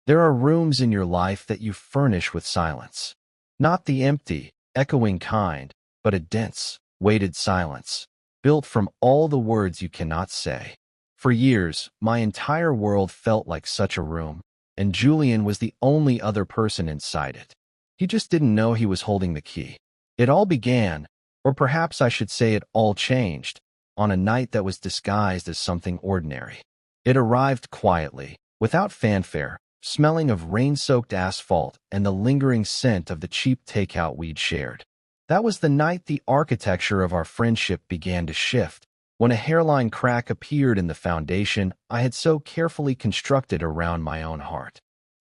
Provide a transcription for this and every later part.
There are rooms in your life that you furnish with silence. Not the empty, echoing kind, but a dense, weighted silence, built from all the words you cannot say. For years, my entire world felt like such a room, and Julian was the only other person inside it. He just didn't know he was holding the key. It all began, or perhaps I should say it all changed, on a night that was disguised as something ordinary. It arrived quietly, without fanfare, smelling of rain-soaked asphalt and the lingering scent of the cheap takeout we'd shared. That was the night the architecture of our friendship began to shift, when a hairline crack appeared in the foundation I had so carefully constructed around my own heart.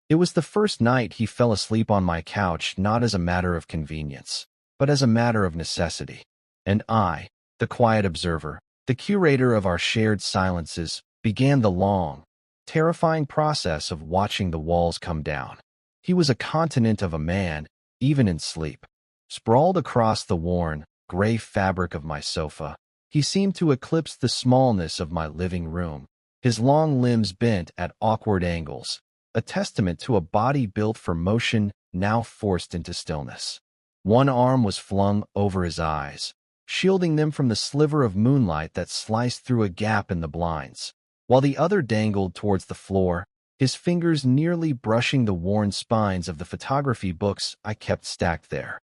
It was the first night he fell asleep on my couch not as a matter of convenience, but as a matter of necessity. And I, the quiet observer, the curator of our shared silences, began the long, terrifying process of watching the walls come down. He was a continent of a man, even in sleep. Sprawled across the worn, gray fabric of my sofa, he seemed to eclipse the smallness of my living room, his long limbs bent at awkward angles, a testament to a body built for motion now forced into stillness. One arm was flung over his eyes, shielding them from the sliver of moonlight that sliced through a gap in the blinds, while the other dangled towards the floor, his fingers nearly brushing the worn spines of the photography books I kept stacked there.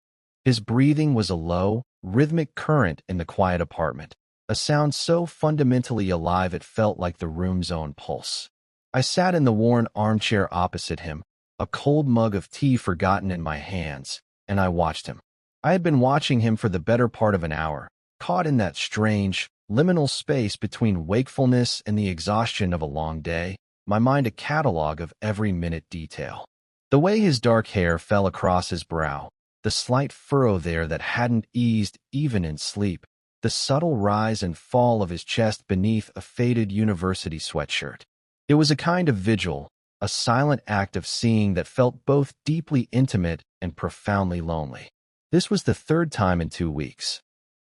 His breathing was a low, rhythmic current in the quiet apartment, a sound so fundamentally alive it felt like the room's own pulse. I sat in the worn armchair opposite him, a cold mug of tea forgotten in my hands, and I watched him. I had been watching him for the better part of an hour, caught in that strange, liminal space between wakefulness and the exhaustion of a long day, my mind a catalog of every minute detail. The way his dark hair fell across his brow, the slight furrow there that hadn't eased even in sleep, the subtle rise and fall of his chest beneath a faded university sweatshirt. It was a kind of vigil, a silent act of seeing that felt both deeply intimate and profoundly lonely. This was the third time in 2 weeks.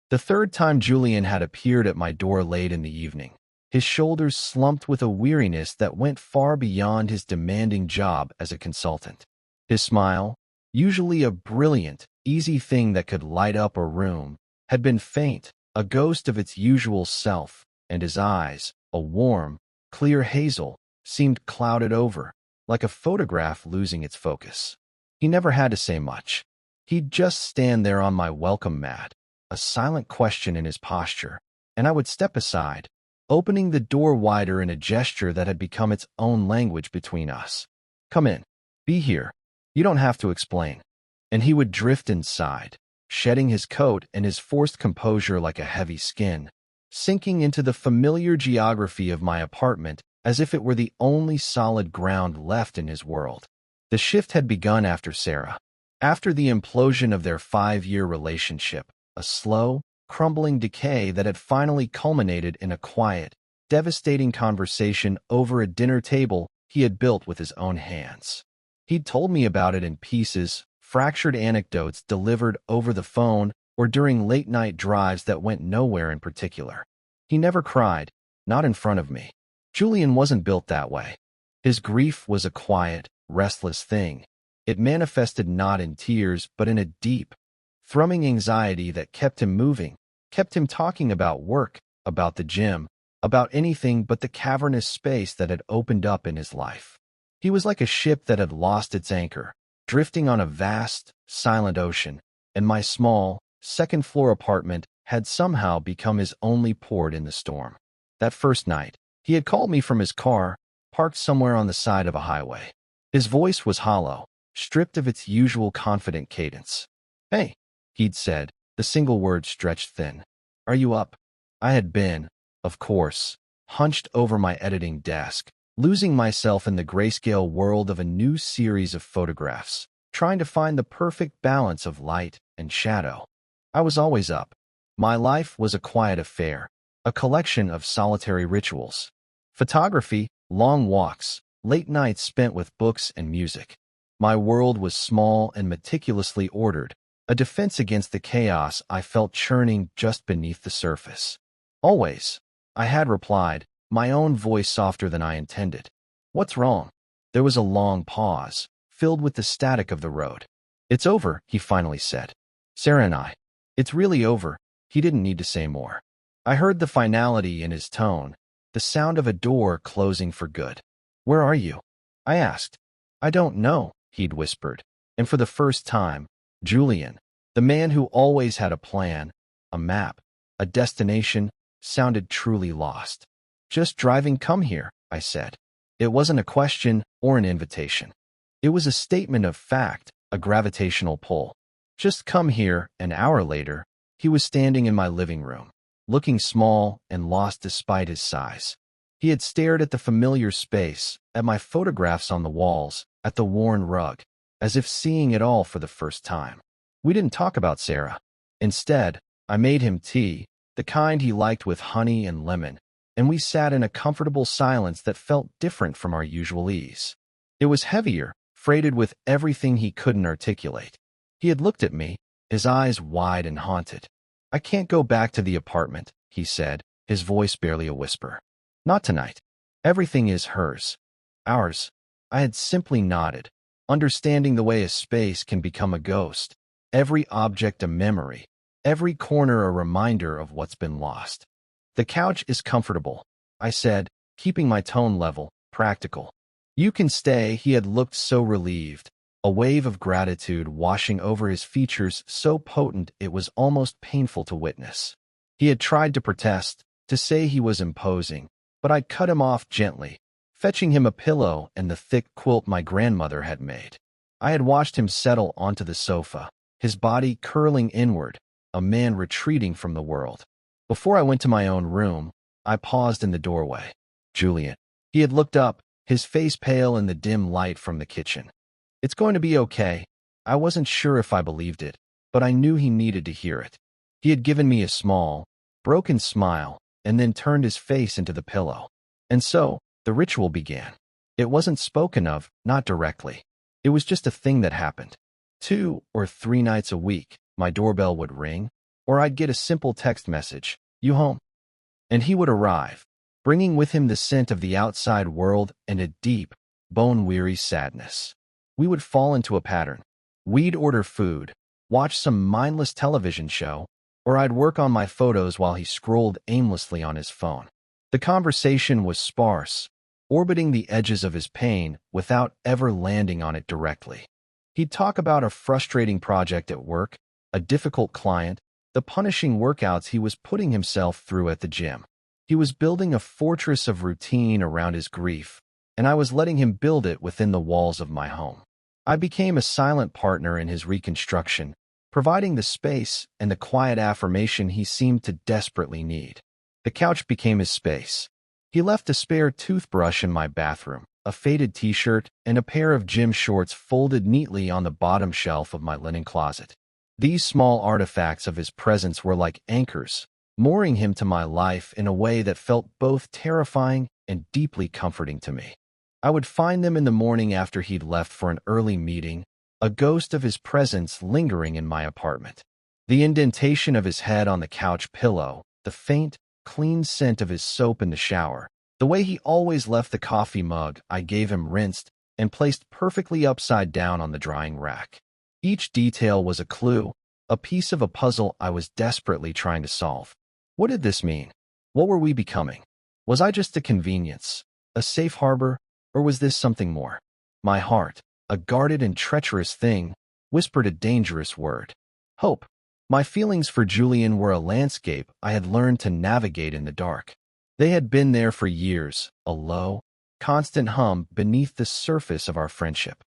The third time Julian had appeared at my door late in the evening, his shoulders slumped with a weariness that went far beyond his demanding job as a consultant. His smile, usually a brilliant, easy thing that could light up a room, had been faint, a ghost of its usual self, and his eyes, a warm, clear hazel, seemed clouded over, like a photograph losing its focus. He never had to say much. He'd just stand there on my welcome mat, a silent question in his posture, and I would step aside, opening the door wider in a gesture that had become its own language between us. "Come in. Be here. You don't have to explain." And he would drift inside, shedding his coat and his forced composure like a heavy skin, sinking into the familiar geography of my apartment as if it were the only solid ground left in his world. The shift had begun after Sarah. After the implosion of their 5-year relationship, a slow, crumbling decay that had finally culminated in a quiet, devastating conversation over a dinner table he had built with his own hands. He'd told me about it in pieces, fractured anecdotes delivered over the phone or during late-night drives that went nowhere in particular. He never cried, not in front of me. Julian wasn't built that way. His grief was a quiet, restless thing. It manifested not in tears, but in a deep, thrumming anxiety that kept him moving, kept him talking about work, about the gym, about anything but the cavernous space that had opened up in his life. He was like a ship that had lost its anchor, drifting on a vast, silent ocean, and my small, second-floor apartment had somehow become his only port in the storm. That first night, he had called me from his car, parked somewhere on the side of a highway. His voice was hollow, stripped of its usual confident cadence. "Hey," he'd said, the single word stretched thin. "Are you up?" I had been, of course, hunched over my editing desk, losing myself in the grayscale world of a new series of photographs, trying to find the perfect balance of light and shadow. I was always up. My life was a quiet affair, a collection of solitary rituals. Photography, long walks, late nights spent with books and music. My world was small and meticulously ordered, a defense against the chaos I felt churning just beneath the surface. "Always," I had replied, my own voice softer than I intended. "What's wrong?" There was a long pause, filled with the static of the road. "It's over," he finally said. "Sarah and I. It's really over." He didn't need to say more. I heard the finality in his tone, the sound of a door closing for good. "Where are you?" I asked. "I don't know," he'd whispered. And for the first time, Julian, the man who always had a plan, a map, a destination, sounded truly lost. "Just driving come here," I said. It wasn't a question or an invitation. It was a statement of fact, a gravitational pull. Just come here. An hour later, he was standing in my living room, looking small and lost despite his size. He had stared at the familiar space, at my photographs on the walls, at the worn rug, as if seeing it all for the first time. We didn't talk about Sarah. Instead, I made him tea, the kind he liked with honey and lemon, and we sat in a comfortable silence that felt different from our usual ease. It was heavier, freighted with everything he couldn't articulate. He had looked at me, his eyes wide and haunted. "I can't go back to the apartment," he said, his voice barely a whisper. "Not tonight. Everything is hers. Ours." I had simply nodded, understanding the way a space can become a ghost, every object a memory, every corner a reminder of what's been lost. "The couch is comfortable," I said, keeping my tone level, practical. "You can stay." He had looked so relieved, a wave of gratitude washing over his features so potent it was almost painful to witness. He had tried to protest, to say he was imposing, but I cut him off gently, fetching him a pillow and the thick quilt my grandmother had made. I had watched him settle onto the sofa, his body curling inward, a man retreating from the world. Before I went to my own room, I paused in the doorway. "Julian." He had looked up, his face pale in the dim light from the kitchen. "It's going to be okay." I wasn't sure if I believed it, but I knew he needed to hear it. He had given me a small, broken smile, and then turned his face into the pillow. And so, the ritual began. It wasn't spoken of, not directly. It was just a thing that happened. 2 or 3 nights a week, my doorbell would ring, or I'd get a simple text message, "You home?" And he would arrive, bringing with him the scent of the outside world and a deep, bone-weary sadness. We would fall into a pattern. We'd order food, watch some mindless television show, or I'd work on my photos while he scrolled aimlessly on his phone. The conversation was sparse, orbiting the edges of his pain without ever landing on it directly. He'd talk about a frustrating project at work, a difficult client, the punishing workouts he was putting himself through at the gym. He was building a fortress of routine around his grief, and I was letting him build it within the walls of my home. I became a silent partner in his reconstruction, providing the space and the quiet affirmation he seemed to desperately need. The couch became his space. He left a spare toothbrush in my bathroom, a faded t-shirt, and a pair of gym shorts folded neatly on the bottom shelf of my linen closet. These small artifacts of his presence were like anchors, mooring him to my life in a way that felt both terrifying and deeply comforting to me. I would find them in the morning after he'd left for an early meeting, a ghost of his presence lingering in my apartment. The indentation of his head on the couch pillow, the faint, clean scent of his soap in the shower, the way he always left the coffee mug I gave him rinsed and placed perfectly upside down on the drying rack. Each detail was a clue, a piece of a puzzle I was desperately trying to solve. What did this mean? What were we becoming? Was I just a convenience, a safe harbor, or was this something more? My heart, a guarded and treacherous thing, whispered a dangerous word. Hope. My feelings for Julian were a landscape I had learned to navigate in the dark. They had been there for years, a low, constant hum beneath the surface of our friendship.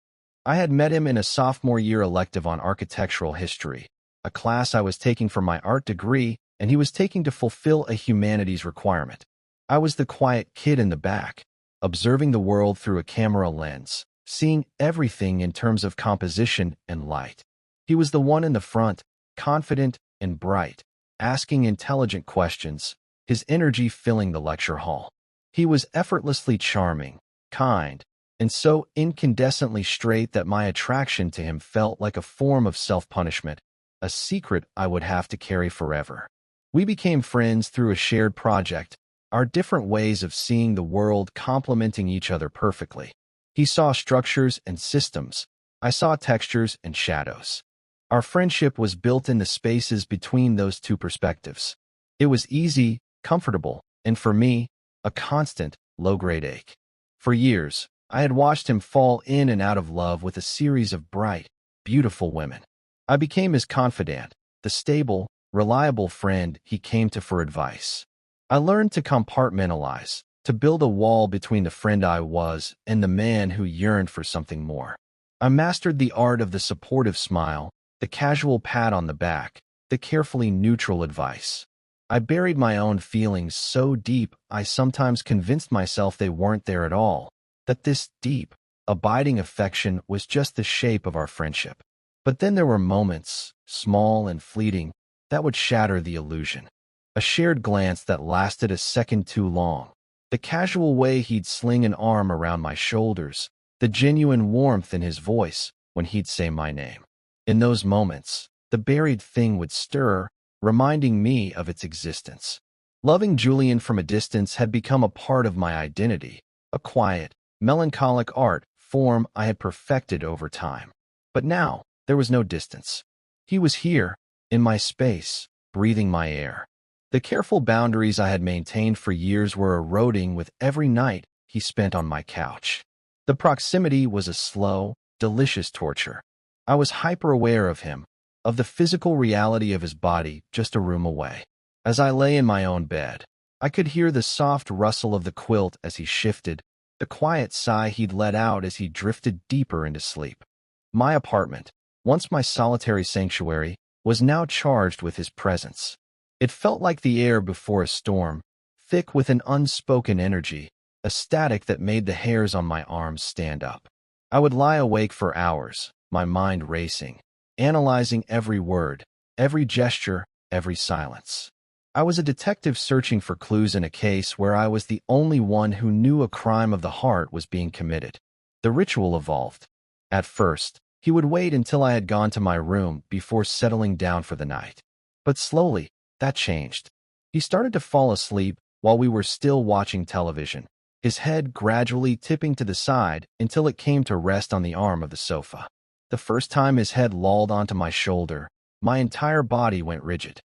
I had met him in a sophomore year elective on architectural history, a class I was taking for my art degree, and he was taking to fulfill a humanities requirement. I was the quiet kid in the back, observing the world through a camera lens, seeing everything in terms of composition and light. He was the one in the front, confident and bright, asking intelligent questions, his energy filling the lecture hall. He was effortlessly charming, kind, and so incandescently straight that my attraction to him felt like a form of self-punishment, a secret I would have to carry forever. We became friends through a shared project, our different ways of seeing the world complementing each other perfectly. He saw structures and systems. I saw textures and shadows. Our friendship was built in the spaces between those two perspectives. It was easy, comfortable, and for me, a constant, low-grade ache. For years, I had watched him fall in and out of love with a series of bright, beautiful women. I became his confidant, the stable, reliable friend he came to for advice. I learned to compartmentalize, to build a wall between the friend I was and the man who yearned for something more. I mastered the art of the supportive smile, the casual pat on the back, the carefully neutral advice. I buried my own feelings so deep I sometimes convinced myself they weren't there at all, that this deep, abiding affection was just the shape of our friendship. But then there were moments, small and fleeting, that would shatter the illusion. A shared glance that lasted a second too long, the casual way he'd sling an arm around my shoulders, the genuine warmth in his voice when he'd say my name. In those moments, the buried thing would stir, reminding me of its existence. Loving Julian from a distance had become a part of my identity, a quiet, melancholic art form I had perfected over time. But now, there was no distance. He was here, in my space, breathing my air. The careful boundaries I had maintained for years were eroding with every night he spent on my couch. The proximity was a slow, delicious torture. I was hyper-aware of him, of the physical reality of his body just a room away. As I lay in my own bed, I could hear the soft rustle of the quilt as he shifted, the quiet sigh he'd let out as he drifted deeper into sleep. My apartment, once my solitary sanctuary, was now charged with his presence. It felt like the air before a storm, thick with an unspoken energy, a static that made the hairs on my arms stand up. I would lie awake for hours, my mind racing, analyzing every word, every gesture, every silence. I was a detective searching for clues in a case where I was the only one who knew a crime of the heart was being committed. The ritual evolved. At first, he would wait until I had gone to my room before settling down for the night. But slowly, that changed. He started to fall asleep while we were still watching television, his head gradually tipping to the side until it came to rest on the arm of the sofa. The first time his head lolled onto my shoulder, my entire body went rigid.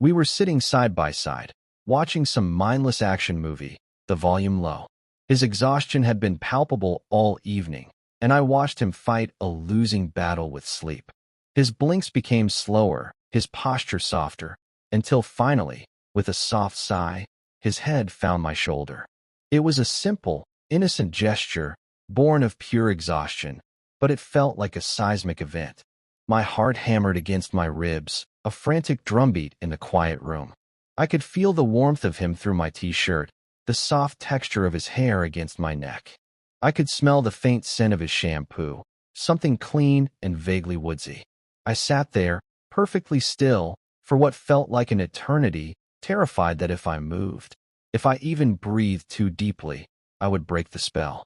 We were sitting side by side, watching some mindless action movie, the volume low. His exhaustion had been palpable all evening, and I watched him fight a losing battle with sleep. His blinks became slower, his posture softer, until finally, with a soft sigh, his head found my shoulder. It was a simple, innocent gesture, born of pure exhaustion, but it felt like a seismic event. My heart hammered against my ribs, a frantic drumbeat in the quiet room. I could feel the warmth of him through my t-shirt, the soft texture of his hair against my neck. I could smell the faint scent of his shampoo, something clean and vaguely woodsy. I sat there, perfectly still, for what felt like an eternity, terrified that if I moved, if I even breathed too deeply, I would break the spell.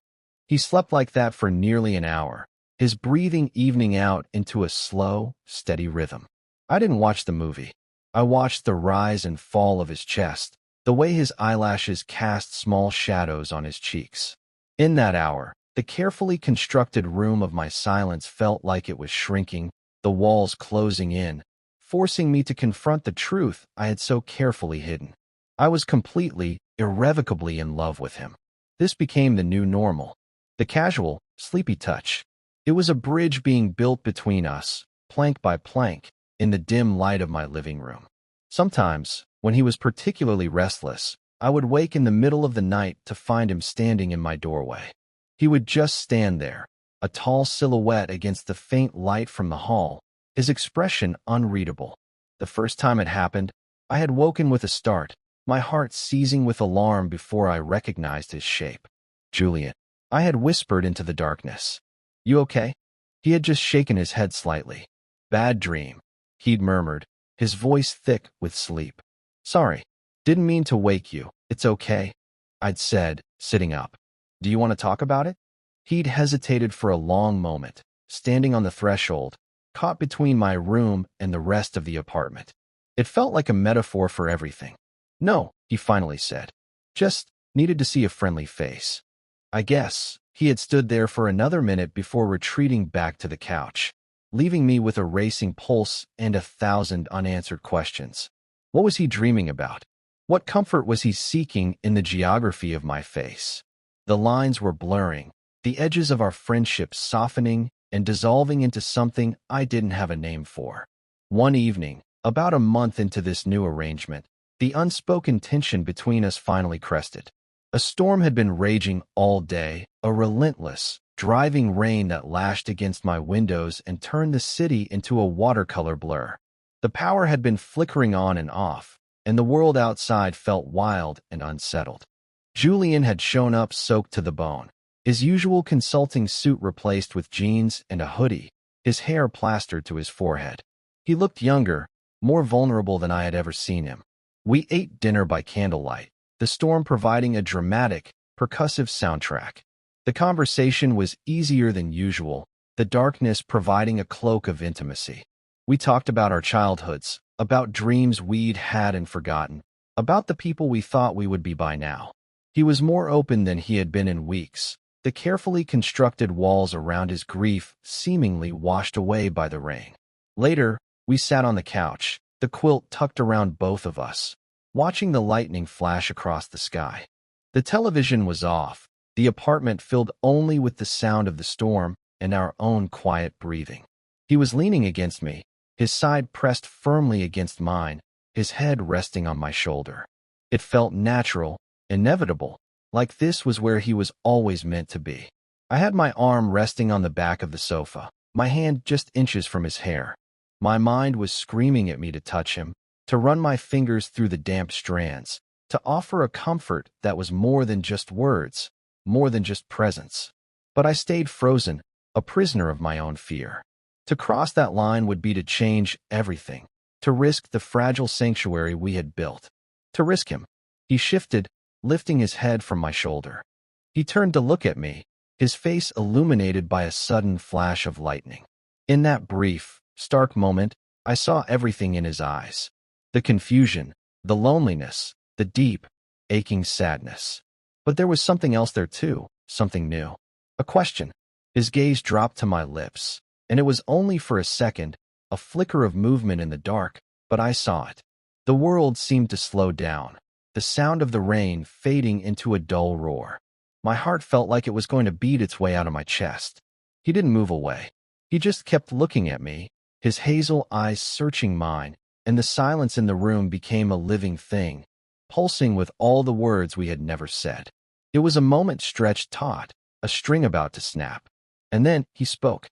He slept like that for nearly an hour, his breathing evening out into a slow, steady rhythm. I didn't watch the movie. I watched the rise and fall of his chest, the way his eyelashes cast small shadows on his cheeks. In that hour, the carefully constructed room of my silence felt like it was shrinking, the walls closing in, forcing me to confront the truth I had so carefully hidden. I was completely, irrevocably in love with him. This became the new normal. The casual, sleepy touch. It was a bridge being built between us, plank by plank, in the dim light of my living room. Sometimes, when he was particularly restless, I would wake in the middle of the night to find him standing in my doorway. He would just stand there, a tall silhouette against the faint light from the hall, his expression unreadable. The first time it happened, I had woken with a start, my heart seizing with alarm before I recognized his shape. "Julian," I had whispered into the darkness. "You okay?" He had just shaken his head slightly. "Bad dream," he'd murmured, his voice thick with sleep. "Sorry, didn't mean to wake you. It's okay," I'd said, sitting up. "Do you want to talk about it?" He'd hesitated for a long moment, standing on the threshold, caught between my room and the rest of the apartment. It felt like a metaphor for everything. "No," he finally said. "Just needed to see a friendly face." "I guess," He had stood there for another minute before retreating back to the couch, leaving me with a racing pulse and 1,000 unanswered questions. What was he dreaming about? What comfort was he seeking in the geography of my face? The lines were blurring, the edges of our friendship softening and dissolving into something I didn't have a name for. One evening, about a month into this new arrangement, the unspoken tension between us finally crested. A storm had been raging all day, a relentless, driving rain that lashed against my windows and turned the city into a watercolor blur. The power had been flickering on and off, and the world outside felt wild and unsettled. Julian had shown up soaked to the bone, his usual consulting suit replaced with jeans and a hoodie, his hair plastered to his forehead. He looked younger, more vulnerable than I had ever seen him. We ate dinner by candlelight, the storm providing a dramatic, percussive soundtrack. The conversation was easier than usual, the darkness providing a cloak of intimacy. We talked about our childhoods, about dreams we'd had and forgotten, about the people we thought we would be by now. He was more open than he had been in weeks, the carefully constructed walls around his grief seemingly washed away by the rain. Later, we sat on the couch, the quilt tucked around both of us, watching the lightning flash across the sky. The television was off, the apartment filled only with the sound of the storm and our own quiet breathing. He was leaning against me, his side pressed firmly against mine, his head resting on my shoulder. It felt natural, inevitable, like this was where he was always meant to be. I had my arm resting on the back of the sofa, my hand just inches from his hair. My mind was screaming at me to touch him, to run my fingers through the damp strands, to offer a comfort that was more than just words, more than just presence. But I stayed frozen, a prisoner of my own fear. To cross that line would be to change everything, to risk the fragile sanctuary we had built, to risk him. He shifted, lifting his head from my shoulder. He turned to look at me, his face illuminated by a sudden flash of lightning. In that brief, stark moment, I saw everything in his eyes. The confusion, the loneliness, the deep, aching sadness. But there was something else there too, something new. A question. His gaze dropped to my lips, and it was only for a second, a flicker of movement in the dark, but I saw it. The world seemed to slow down, the sound of the rain fading into a dull roar. My heart felt like it was going to beat its way out of my chest. He didn't move away. He just kept looking at me, his hazel eyes searching mine, and the silence in the room became a living thing, pulsing with all the words we had never said. It was a moment stretched taut, a string about to snap. And then he spoke.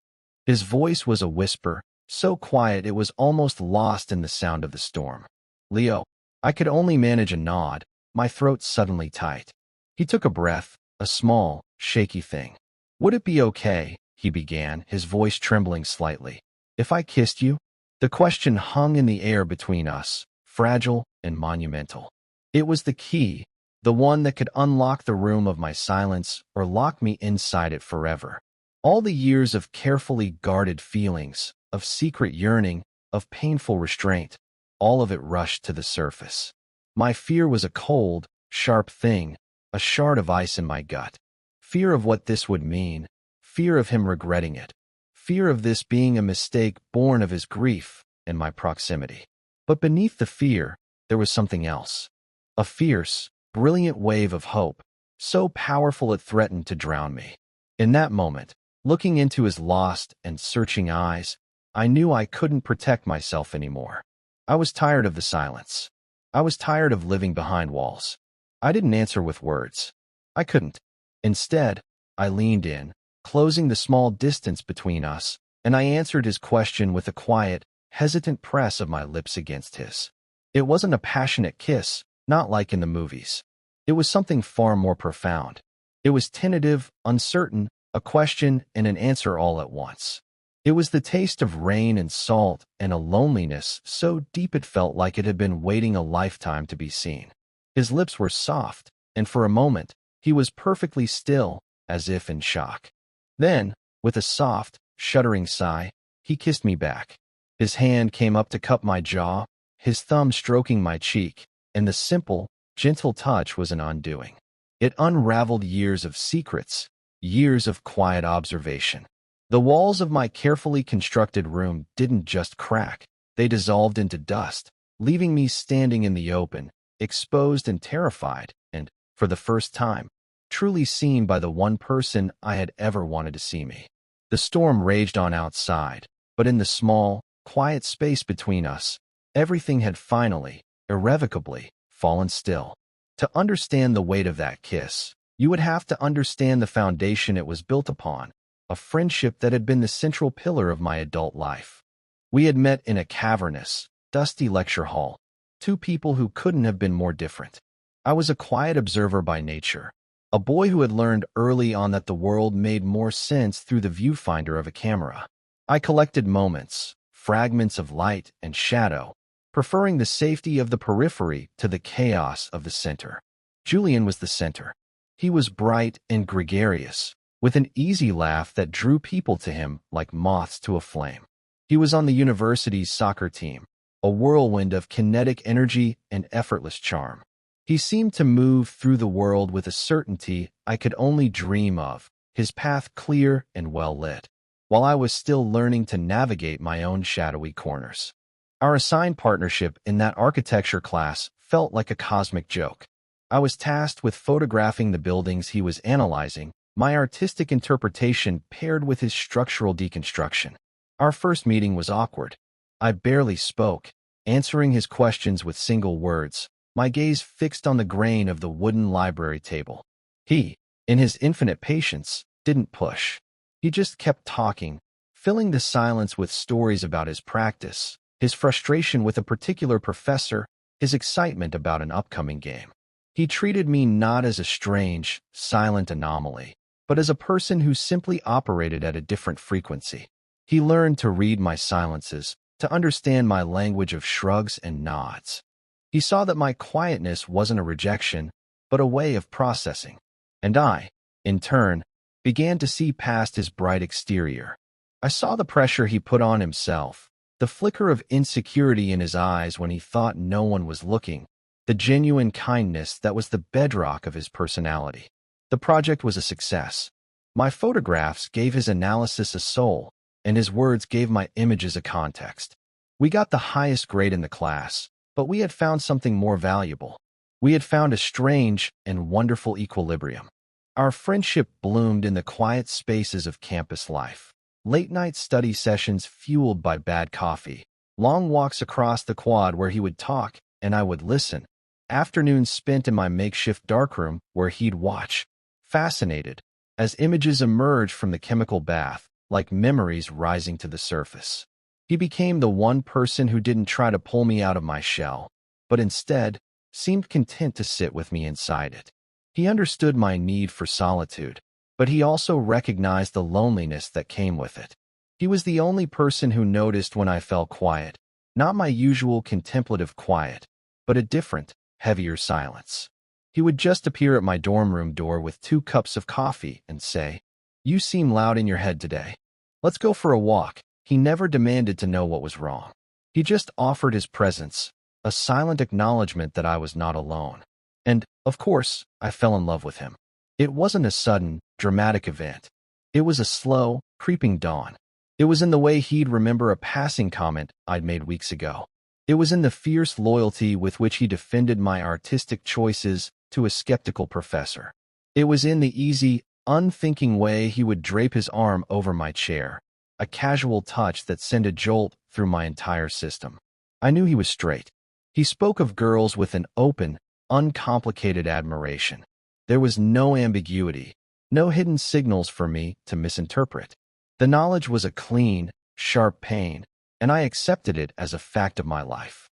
His voice was a whisper, so quiet it was almost lost in the sound of the storm. Leo. I could only manage a nod, my throat suddenly tight. He took a breath, a small, shaky thing. Would it be okay, he began, his voice trembling slightly, if I kissed you? The question hung in the air between us, fragile and monumental. It was the key, the one that could unlock the room of my silence or lock me inside it forever. All the years of carefully guarded feelings, of secret yearning, of painful restraint, all of it rushed to the surface. My fear was a cold, sharp thing, a shard of ice in my gut. Fear of what this would mean, fear of him regretting it, fear of this being a mistake born of his grief and my proximity. But beneath the fear, there was something else. A fierce, brilliant wave of hope, so powerful it threatened to drown me. In that moment, looking into his lost and searching eyes, I knew I couldn't protect myself anymore. I was tired of the silence. I was tired of living behind walls. I didn't answer with words. I couldn't. Instead, I leaned in, closing the small distance between us, and I answered his question with a quiet, hesitant press of my lips against his. It wasn't a passionate kiss, not like in the movies. It was something far more profound. It was tentative, uncertain, a question and an answer all at once. It was the taste of rain and salt and a loneliness so deep it felt like it had been waiting a lifetime to be seen. His lips were soft, and for a moment, he was perfectly still, as if in shock. Then, with a soft, shuddering sigh, he kissed me back. His hand came up to cup my jaw, his thumb stroking my cheek, and the simple, gentle touch was an undoing. It unraveled years of secrets, years of quiet observation. The walls of my carefully constructed room didn't just crack, they dissolved into dust, leaving me standing in the open, exposed and terrified, and, for the first time, truly seen by the one person I had ever wanted to see me. The storm raged on outside, but in the small, quiet space between us, everything had finally, irrevocably, fallen still. To understand the weight of that kiss, you would have to understand the foundation it was built upon, a friendship that had been the central pillar of my adult life. We had met in a cavernous, dusty lecture hall, two people who couldn't have been more different. I was a quiet observer by nature, a boy who had learned early on that the world made more sense through the viewfinder of a camera. I collected moments, fragments of light and shadow, preferring the safety of the periphery to the chaos of the center. Julian was the center. He was bright and gregarious, with an easy laugh that drew people to him like moths to a flame. He was on the university's soccer team, a whirlwind of kinetic energy and effortless charm. He seemed to move through the world with a certainty I could only dream of, his path clear and well-lit, while I was still learning to navigate my own shadowy corners. Our assigned partnership in that architecture class felt like a cosmic joke. I was tasked with photographing the buildings he was analyzing, my artistic interpretation paired with his structural deconstruction. Our first meeting was awkward. I barely spoke, answering his questions with single words, my gaze fixed on the grain of the wooden library table. He, in his infinite patience, didn't push. He just kept talking, filling the silence with stories about his practice, his frustration with a particular professor, his excitement about an upcoming game. He treated me not as a strange, silent anomaly, but as a person who simply operated at a different frequency. He learned to read my silences, to understand my language of shrugs and nods. He saw that my quietness wasn't a rejection, but a way of processing. And I, in turn, began to see past his bright exterior. I saw the pressure he put on himself, the flicker of insecurity in his eyes when he thought no one was looking, the genuine kindness that was the bedrock of his personality. The project was a success. My photographs gave his analysis a soul, and his words gave my images a context. We got the highest grade in the class, but we had found something more valuable. We had found a strange and wonderful equilibrium. Our friendship bloomed in the quiet spaces of campus life. Late-night study sessions fueled by bad coffee, long walks across the quad where he would talk and I would listen, afternoons spent in my makeshift darkroom where he'd watch, fascinated, as images emerged from the chemical bath, like memories rising to the surface. He became the one person who didn't try to pull me out of my shell, but instead seemed content to sit with me inside it. He understood my need for solitude, but he also recognized the loneliness that came with it. He was the only person who noticed when I fell quiet, not my usual contemplative quiet, but a different, heavier silence. He would just appear at my dorm room door with 2 cups of coffee and say, "You seem loud in your head today. Let's go for a walk." He never demanded to know what was wrong. He just offered his presence, a silent acknowledgement that I was not alone. And, of course, I fell in love with him. It wasn't a sudden, dramatic event. It was a slow, creeping dawn. It was in the way he'd remember a passing comment I'd made weeks ago. It was in the fierce loyalty with which he defended my artistic choices to a skeptical professor. It was in the easy, unthinking way he would drape his arm over my chair, a casual touch that sent a jolt through my entire system. I knew he was straight. He spoke of girls with an open, uncomplicated admiration. There was no ambiguity, no hidden signals for me to misinterpret. The knowledge was a clean, sharp pain, and I accepted it as a fact of my life.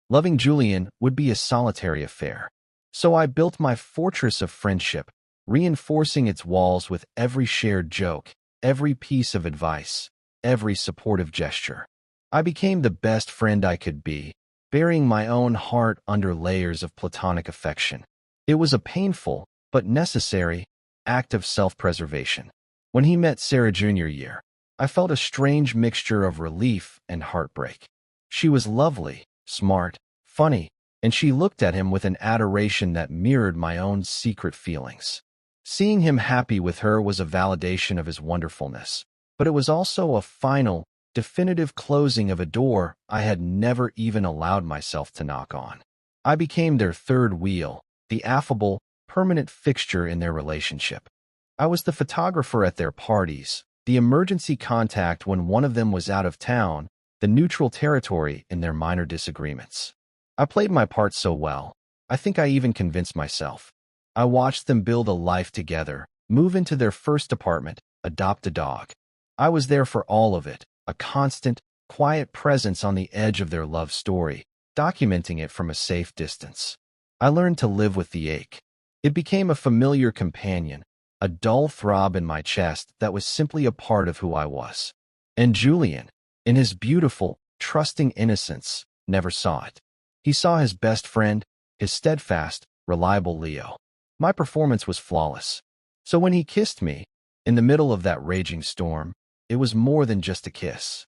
Loving Julian would be a solitary affair. So I built my fortress of friendship, reinforcing its walls with every shared joke, every piece of advice, every supportive gesture. I became the best friend I could be, burying my own heart under layers of platonic affection. It was a painful, but necessary, act of self-preservation. When he met Sarah junior year, I felt a strange mixture of relief and heartbreak. She was lovely, smart, funny, and she looked at him with an adoration that mirrored my own secret feelings. Seeing him happy with her was a validation of his wonderfulness, but it was also a final, definitive closing of a door I had never even allowed myself to knock on. I became their third wheel, the affable, permanent fixture in their relationship. I was the photographer at their parties, the emergency contact when one of them was out of town, the neutral territory in their minor disagreements. I played my part so well, I think I even convinced myself. I watched them build a life together, move into their first apartment, adopt a dog. I was there for all of it, a constant, quiet presence on the edge of their love story, documenting it from a safe distance. I learned to live with the ache. It became a familiar companion, a dull throb in my chest that was simply a part of who I was. And Julian, in his beautiful, trusting innocence, never saw it. He saw his best friend, his steadfast, reliable Leo. My performance was flawless. So when he kissed me, in the middle of that raging storm, it was more than just a kiss.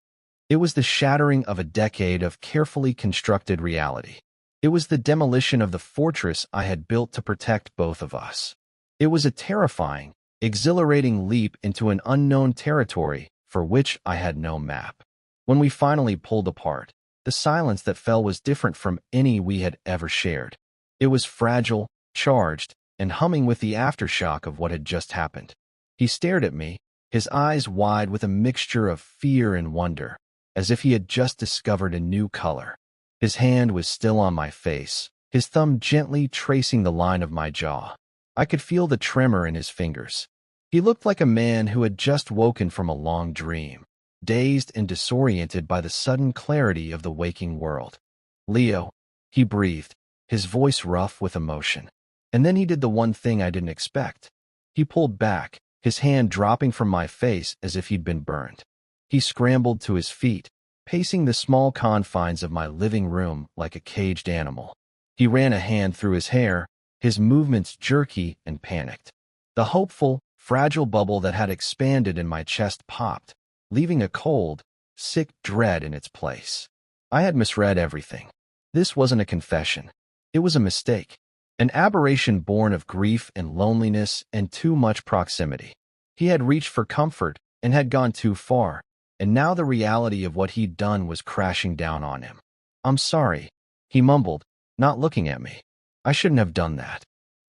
It was the shattering of a decade of carefully constructed reality. It was the demolition of the fortress I had built to protect both of us. It was a terrifying, exhilarating leap into an unknown territory for which I had no map. When we finally pulled apart, the silence that fell was different from any we had ever shared. It was fragile, charged, and humming with the aftershock of what had just happened. He stared at me, his eyes wide with a mixture of fear and wonder, as if he had just discovered a new color. His hand was still on my face, his thumb gently tracing the line of my jaw. I could feel the tremor in his fingers. He looked like a man who had just woken from a long dream, dazed and disoriented by the sudden clarity of the waking world. "Leo," he breathed, his voice rough with emotion. And then he did the one thing I didn't expect. He pulled back, his hand dropping from my face as if he'd been burned. He scrambled to his feet, pacing the small confines of my living room like a caged animal. He ran a hand through his hair, his movements jerky and panicked. The hopeful, fragile bubble that had expanded in my chest popped, leaving a cold, sick dread in its place. I had misread everything. This wasn't a confession. It was a mistake. An aberration born of grief and loneliness and too much proximity. He had reached for comfort and had gone too far, and now the reality of what he'd done was crashing down on him. "I'm sorry," he mumbled, not looking at me. "I shouldn't have done that.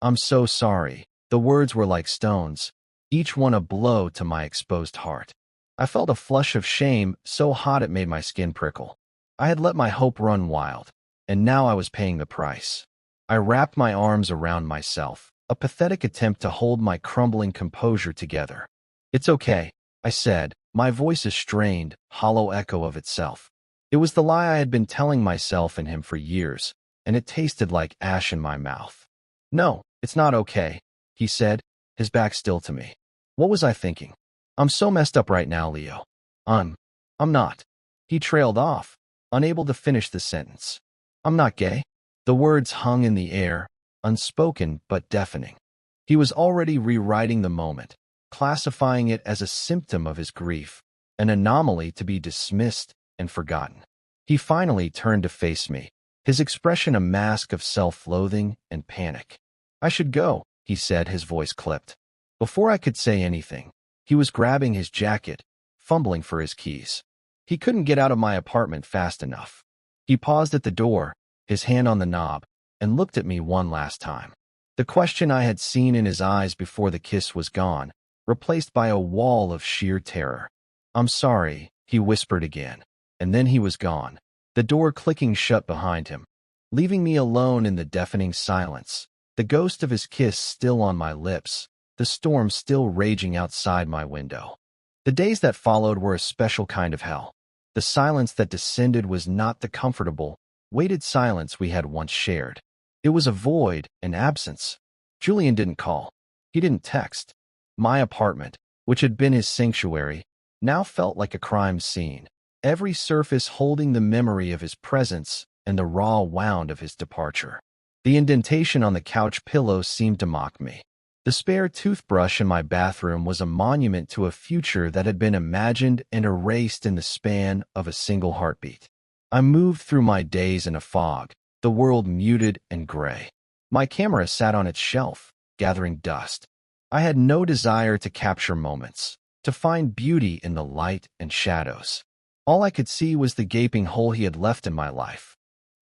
I'm so sorry." The words were like stones, each one a blow to my exposed heart. I felt a flush of shame so hot it made my skin prickle. I had let my hope run wild, and now I was paying the price. I wrapped my arms around myself, a pathetic attempt to hold my crumbling composure together. "It's okay," I said, my voice a strained, hollow echo of itself. It was the lie I had been telling myself and him for years, and it tasted like ash in my mouth. "No, it's not okay," he said, his back still to me. What was I thinking? "I'm so messed up right now, Leo. I'm not." He trailed off, unable to finish the sentence. "I'm not gay." The words hung in the air, unspoken but deafening. He was already rewriting the moment, classifying it as a symptom of his grief, an anomaly to be dismissed and forgotten. He finally turned to face me, his expression a mask of self-loathing and panic. "I should go," he said, his voice clipped. Before I could say anything, he was grabbing his jacket, fumbling for his keys. He couldn't get out of my apartment fast enough. He paused at the door, his hand on the knob, and looked at me one last time. The question I had seen in his eyes before the kiss was gone, replaced by a wall of sheer terror. "I'm sorry," he whispered again, and then he was gone, the door clicking shut behind him, leaving me alone in the deafening silence, the ghost of his kiss still on my lips, the storm still raging outside my window. The days that followed were a special kind of hell. The silence that descended was not the comfortable, weighted silence we had once shared. It was a void, an absence. Julian didn't call. He didn't text. My apartment, which had been his sanctuary, now felt like a crime scene, every surface holding the memory of his presence and the raw wound of his departure. The indentation on the couch pillow seemed to mock me. The spare toothbrush in my bathroom was a monument to a future that had been imagined and erased in the span of a single heartbeat. I moved through my days in a fog, the world muted and gray. My camera sat on its shelf, gathering dust. I had no desire to capture moments, to find beauty in the light and shadows. All I could see was the gaping hole he had left in my life.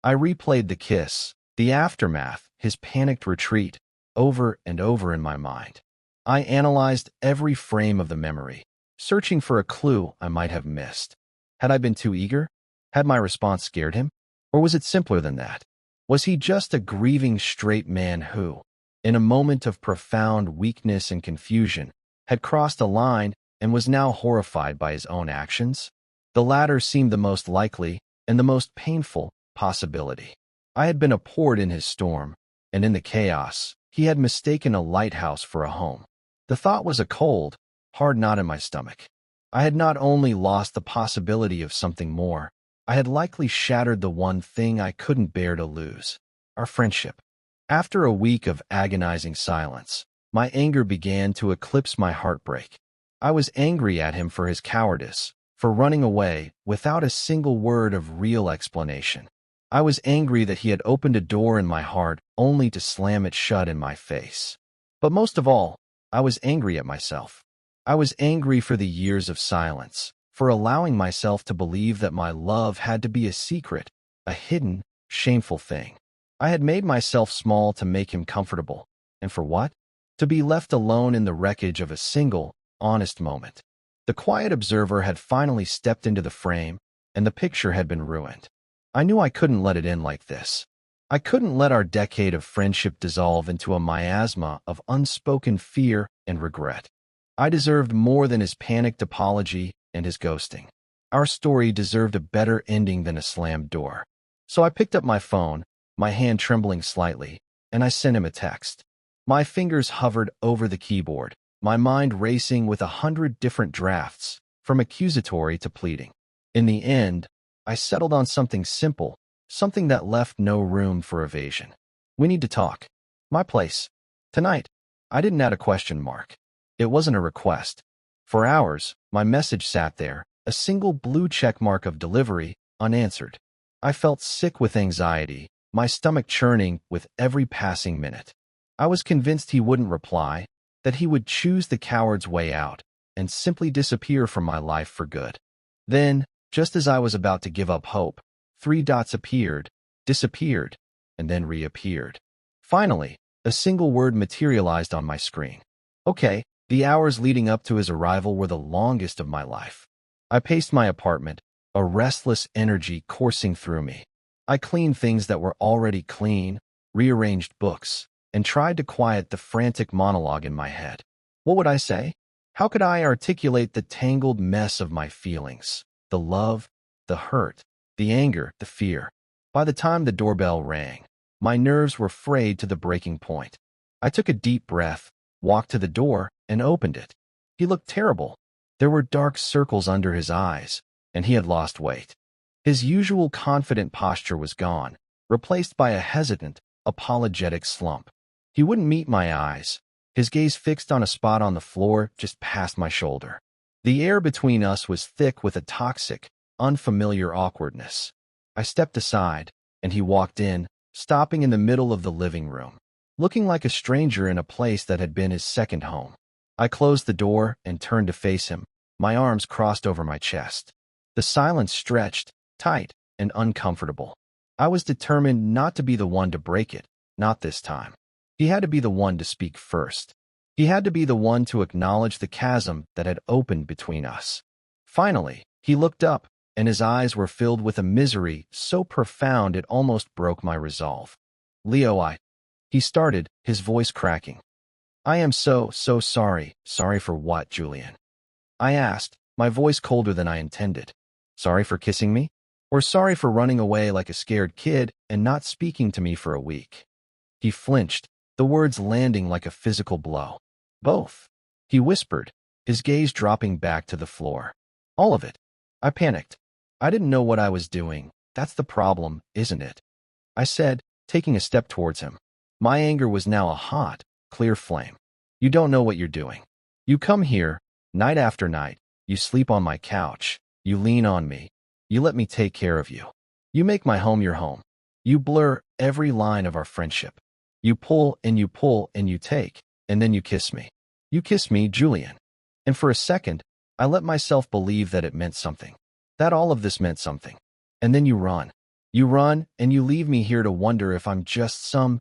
I replayed the kiss, the aftermath, his panicked retreat, over and over in my mind. I analyzed every frame of the memory, searching for a clue I might have missed. Had I been too eager? Had my response scared him? Or was it simpler than that? Was he just a grieving straight man who, in a moment of profound weakness and confusion, had crossed a line and was now horrified by his own actions? The latter seemed the most likely and the most painful possibility. I had been a port in his storm, and in the chaos, he had mistaken a lighthouse for a home. The thought was a cold, hard knot in my stomach. I had not only lost the possibility of something more, I had likely shattered the one thing I couldn't bear to lose: our friendship. After a week of agonizing silence, my anger began to eclipse my heartbreak. I was angry at him for his cowardice, for running away without a single word of real explanation. I was angry that he had opened a door in my heart only to slam it shut in my face. But most of all, I was angry at myself. I was angry for the years of silence, for allowing myself to believe that my love had to be a secret, a hidden, shameful thing. I had made myself small to make him comfortable. And for what? To be left alone in the wreckage of a single, honest moment. The quiet observer had finally stepped into the frame, and the picture had been ruined. I knew I couldn't let it end like this. I couldn't let our decade of friendship dissolve into a miasma of unspoken fear and regret. I deserved more than his panicked apology and his ghosting. Our story deserved a better ending than a slammed door. So I picked up my phone, my hand trembling slightly, and I sent him a text. My fingers hovered over the keyboard, my mind racing with 100 different drafts, from accusatory to pleading. In the end, I settled on something simple, something that left no room for evasion. We need to talk. My place. Tonight. I didn't add a question mark. It wasn't a request. For hours, my message sat there, a single blue check mark of delivery, unanswered. I felt sick with anxiety, my stomach churning with every passing minute. I was convinced he wouldn't reply, that he would choose the coward's way out and simply disappear from my life for good. Then, just as I was about to give up hope, 3 dots appeared, disappeared, and then reappeared. Finally, a single word materialized on my screen. Okay, the hours leading up to his arrival were the longest of my life. I paced my apartment, a restless energy coursing through me. I cleaned things that were already clean, rearranged books, and tried to quiet the frantic monologue in my head. What would I say? How could I articulate the tangled mess of my feelings? The love, the hurt, the anger, the fear. By the time the doorbell rang, my nerves were frayed to the breaking point. I took a deep breath, walked to the door, and opened it. He looked terrible. There were dark circles under his eyes, and he had lost weight. His usual confident posture was gone, replaced by a hesitant, apologetic slump. He wouldn't meet my eyes, his gaze fixed on a spot on the floor just past my shoulder. The air between us was thick with a toxic, unfamiliar awkwardness. I stepped aside, and he walked in, stopping in the middle of the living room, looking like a stranger in a place that had been his second home. I closed the door and turned to face him, my arms crossed over my chest. The silence stretched, tight, and uncomfortable. I was determined not to be the one to break it, not this time. He had to be the one to speak first. He had to be the one to acknowledge the chasm that had opened between us. Finally, he looked up, and his eyes were filled with a misery so profound it almost broke my resolve. Leo, he started, his voice cracking. I am so sorry. Sorry for what, Julian? I asked, my voice colder than I intended. Sorry for kissing me? Or sorry for running away like a scared kid and not speaking to me for a week? He flinched, the words landing like a physical blow. Both. He whispered, his gaze dropping back to the floor. All of it. I panicked. I didn't know what I was doing. That's the problem, isn't it? I said, taking a step towards him. My anger was now a hot, clear flame. You don't know what you're doing. You come here, night after night. You sleep on my couch. You lean on me. You let me take care of you. You make my home your home. You blur every line of our friendship. You pull and you take, and then you kiss me. You kissed me, Julian. And for a second, I let myself believe that it meant something. That all of this meant something. And then you run. You run, and you leave me here to wonder if I'm just some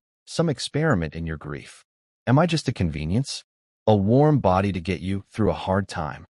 experiment in your grief. Am I just a convenience? A warm body to get you through a hard time.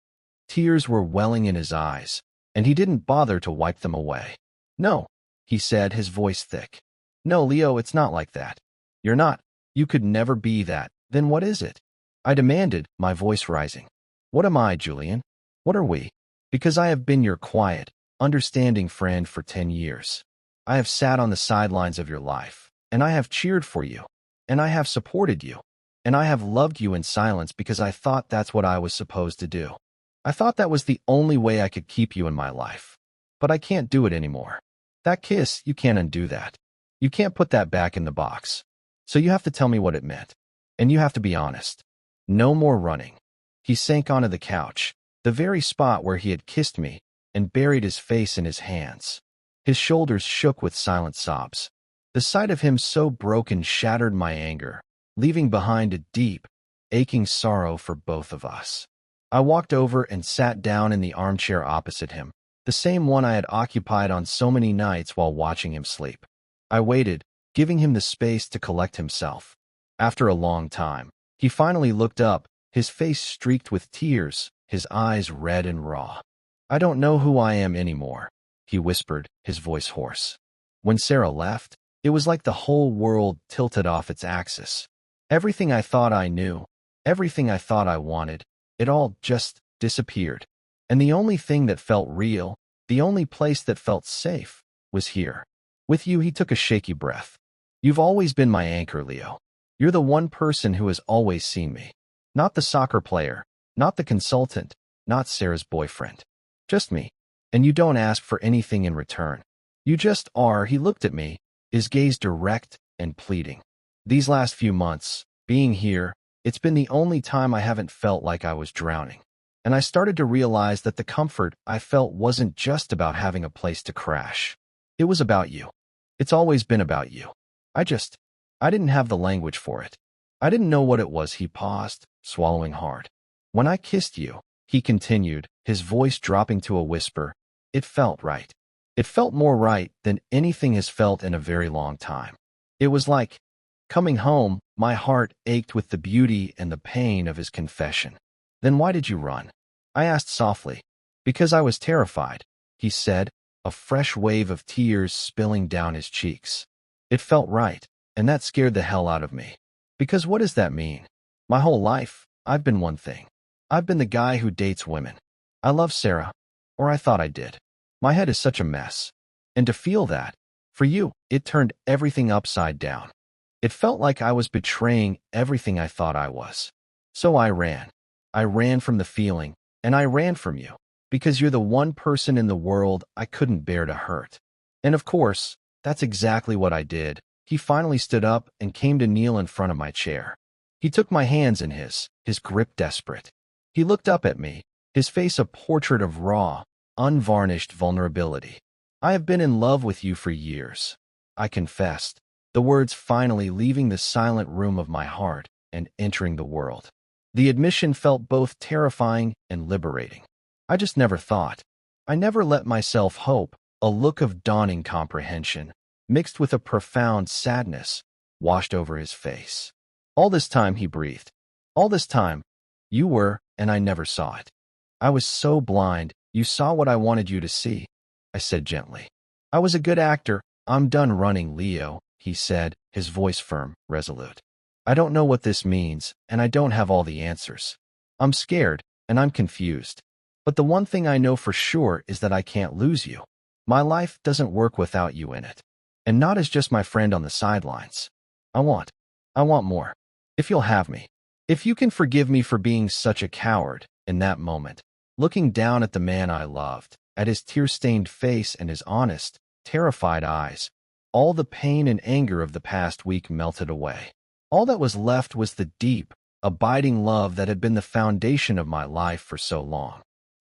Tears were welling in his eyes, and he didn't bother to wipe them away. No, he said, his voice thick. No, Leo, it's not like that. You're not. You could never be that. Then what is it? I demanded, my voice rising. What am I, Julian? What are we? Because I have been your quiet, understanding friend for 10 years. I have sat on the sidelines of your life, and I have cheered for you, and I have supported you, and I have loved you in silence because I thought that's what I was supposed to do. I thought that was the only way I could keep you in my life. But I can't do it anymore. That kiss, you can't undo that. You can't put that back in the box. So you have to tell me what it meant. And you have to be honest. No more running. He sank onto the couch, the very spot where he had kissed me, and buried his face in his hands. His shoulders shook with silent sobs. The sight of him so broken shattered my anger, leaving behind a deep, aching sorrow for both of us. I walked over and sat down in the armchair opposite him, the same one I had occupied on so many nights while watching him sleep. I waited, giving him the space to collect himself. After a long time, he finally looked up, his face streaked with tears, his eyes red and raw. I don't know who I am anymore, he whispered, his voice hoarse. When Sarah left, it was like the whole world tilted off its axis. Everything I thought I knew, everything I thought I wanted, it all just disappeared. And the only thing that felt real, the only place that felt safe, was here. With you, he took a shaky breath. You've always been my anchor, Leo. You're the one person who has always seen me. Not the soccer player, not the consultant, not Sarah's boyfriend. Just me. And you don't ask for anything in return. You just are. He looked at me, his gaze direct and pleading. These last few months, being here, it's been the only time I haven't felt like I was drowning. And I started to realize that the comfort I felt wasn't just about having a place to crash. It was about you. It's always been about you. I didn't have the language for it. I didn't know what it was. He paused, swallowing hard. When I kissed you, he continued, his voice dropping to a whisper, it felt right. It felt more right than anything has felt in a very long time. It was like coming home. My heart ached with the beauty and the pain of his confession. Then why did you run? I asked softly. Because I was terrified, he said, a fresh wave of tears spilling down his cheeks. It felt right, and that scared the hell out of me. Because what does that mean? My whole life, I've been one thing. I've been the guy who dates women. I love Sarah, or I thought I did. My head is such a mess. And to feel that, for you, it turned everything upside down. It felt like I was betraying everything I thought I was. So I ran. I ran from the feeling, and I ran from you, because you're the one person in the world I couldn't bear to hurt. And of course, that's exactly what I did. He finally stood up and came to kneel in front of my chair. He took my hands in his grip desperate. He looked up at me, his face a portrait of raw, unvarnished vulnerability. I have been in love with you for years. I confessed, the words finally leaving the silent room of my heart and entering the world. The admission felt both terrifying and liberating. I just never thought. I never let myself hope. A look of dawning comprehension, mixed with a profound sadness, washed over his face. All this time, he breathed. All this time, you were, and I never saw it. I was so blind. You saw what I wanted you to see, I said gently. I was a good actor. I'm done running, Leo, he said, his voice firm, resolute. I don't know what this means, and I don't have all the answers. I'm scared, and I'm confused. But the one thing I know for sure is that I can't lose you. My life doesn't work without you in it. And not as just my friend on the sidelines. I want more. If you'll have me. If you can forgive me for being such a coward in that moment, looking down at the man I loved, at his tear-stained face and his honest, terrified eyes, all the pain and anger of the past week melted away. All that was left was the deep, abiding love that had been the foundation of my life for so long.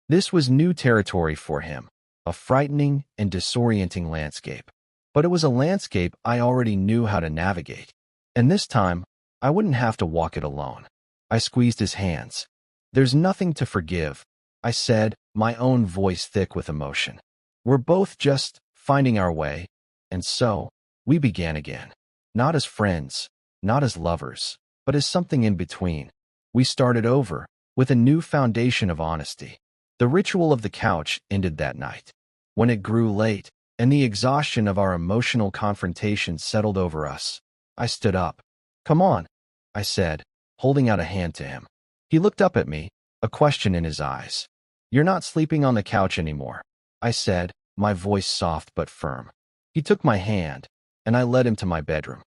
This was new territory for him, a frightening and disorienting landscape. But it was a landscape I already knew how to navigate. And this time, I wouldn't have to walk it alone. I squeezed his hands. "There's nothing to forgive," I said, my own voice thick with emotion. "We're both just finding our way." And so, we began again. Not as friends, not as lovers, but as something in between. We started over, with a new foundation of honesty. The ritual of the couch ended that night. When it grew late, and the exhaustion of our emotional confrontation settled over us, I stood up. "Come on," I said, holding out a hand to him. He looked up at me, a question in his eyes. "You're not sleeping on the couch anymore," I said, my voice soft but firm. He took my hand, and I led him to my bedroom.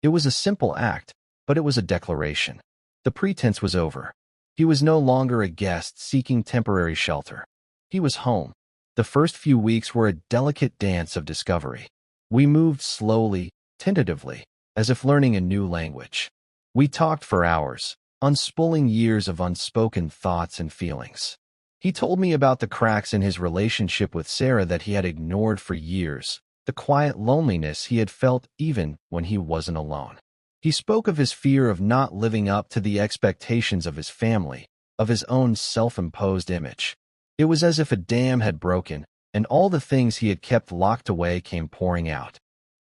It was a simple act, but it was a declaration. The pretense was over. He was no longer a guest seeking temporary shelter. He was home. The first few weeks were a delicate dance of discovery. We moved slowly, tentatively, as if learning a new language. We talked for hours, unspooling years of unspoken thoughts and feelings. He told me about the cracks in his relationship with Sarah that he had ignored for years, the quiet loneliness he had felt even when he wasn't alone. He spoke of his fear of not living up to the expectations of his family, of his own self-imposed image. It was as if a dam had broken, and all the things he had kept locked away came pouring out.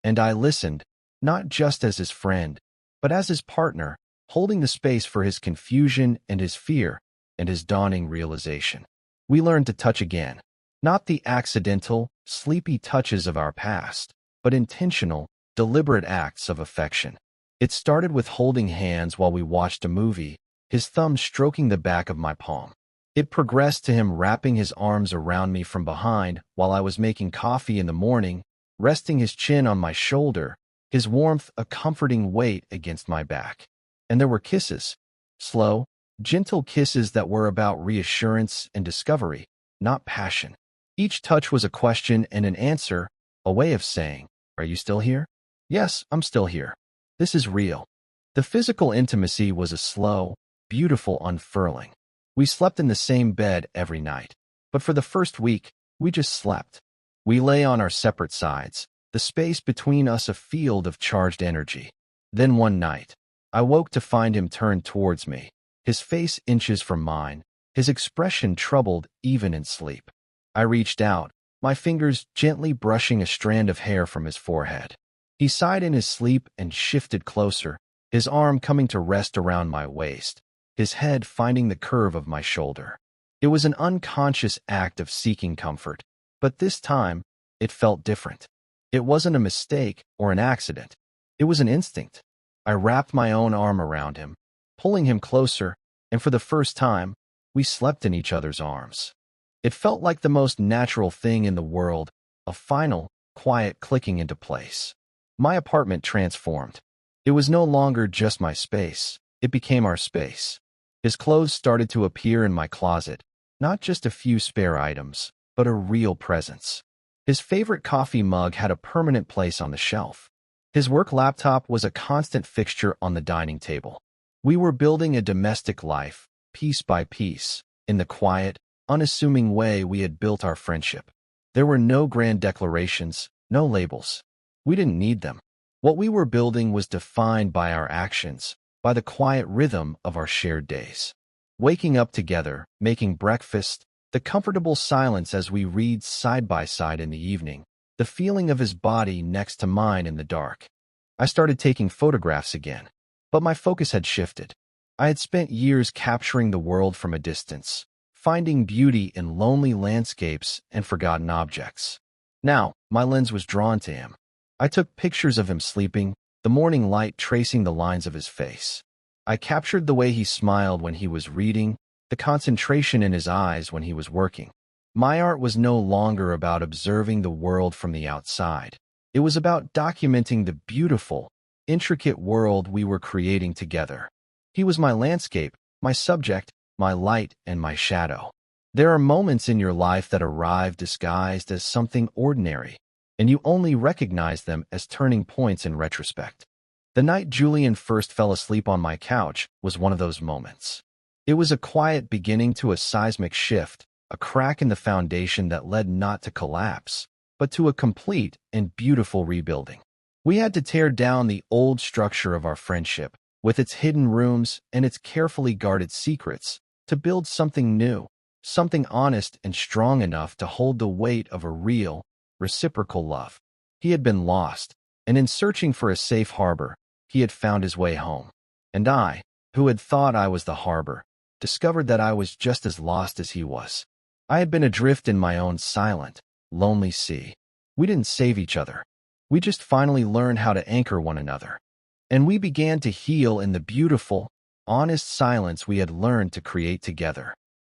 And I listened, not just as his friend, but as his partner, holding the space for his confusion and his fear and his dawning realization. We learned to touch again, not the accidental, sleepy touches of our past, but intentional, deliberate acts of affection. It started with holding hands while we watched a movie, his thumb stroking the back of my palm. It progressed to him wrapping his arms around me from behind while I was making coffee in the morning, resting his chin on my shoulder, his warmth a comforting weight against my back. And there were kisses, slow, gentle kisses that were about reassurance and discovery, not passion. Each touch was a question and an answer, a way of saying, "Are you still here?" "Yes, I'm still here. This is real." The physical intimacy was a slow, beautiful unfurling. We slept in the same bed every night, but for the first week, we just slept. We lay on our separate sides, the space between us a field of charged energy. Then one night, I woke to find him turned towards me, his face inches from mine, his expression troubled even in sleep. I reached out, my fingers gently brushing a strand of hair from his forehead. He sighed in his sleep and shifted closer, his arm coming to rest around my waist, his head finding the curve of my shoulder. It was an unconscious act of seeking comfort, but this time, it felt different. It wasn't a mistake or an accident. It was an instinct. I wrapped my own arm around him, pulling him closer, and for the first time, we slept in each other's arms. It felt like the most natural thing in the world, a final, quiet clicking into place. My apartment transformed. It was no longer just my space. It became our space. His clothes started to appear in my closet, not just a few spare items, but a real presence. His favorite coffee mug had a permanent place on the shelf. His work laptop was a constant fixture on the dining table. We were building a domestic life, piece by piece, in the quiet, unassuming way we had built our friendship. There were no grand declarations, no labels. We didn't need them. What we were building was defined by our actions, by the quiet rhythm of our shared days. Waking up together, making breakfast, the comfortable silence as we read side by side in the evening, the feeling of his body next to mine in the dark. I started taking photographs again, but my focus had shifted. I had spent years capturing the world from a distance, finding beauty in lonely landscapes and forgotten objects. Now, my lens was drawn to him. I took pictures of him sleeping, the morning light tracing the lines of his face. I captured the way he smiled when he was reading, the concentration in his eyes when he was working. My art was no longer about observing the world from the outside. It was about documenting the beautiful, intricate world we were creating together. He was my landscape, my subject, my light, and my shadow. There are moments in your life that arrive disguised as something ordinary, and you only recognize them as turning points in retrospect. The night Julian first fell asleep on my couch was one of those moments. It was a quiet beginning to a seismic shift, a crack in the foundation that led not to collapse, but to a complete and beautiful rebuilding. We had to tear down the old structure of our friendship, with its hidden rooms and its carefully guarded secrets, to build something new, something honest and strong enough to hold the weight of a real, reciprocal love. He had been lost, and in searching for a safe harbor, he had found his way home. And I, who had thought I was the harbor, discovered that I was just as lost as he was. I had been adrift in my own silent, lonely sea. We didn't save each other. We just finally learned how to anchor one another. And we began to heal in the beautiful, honest silence we had learned to create together.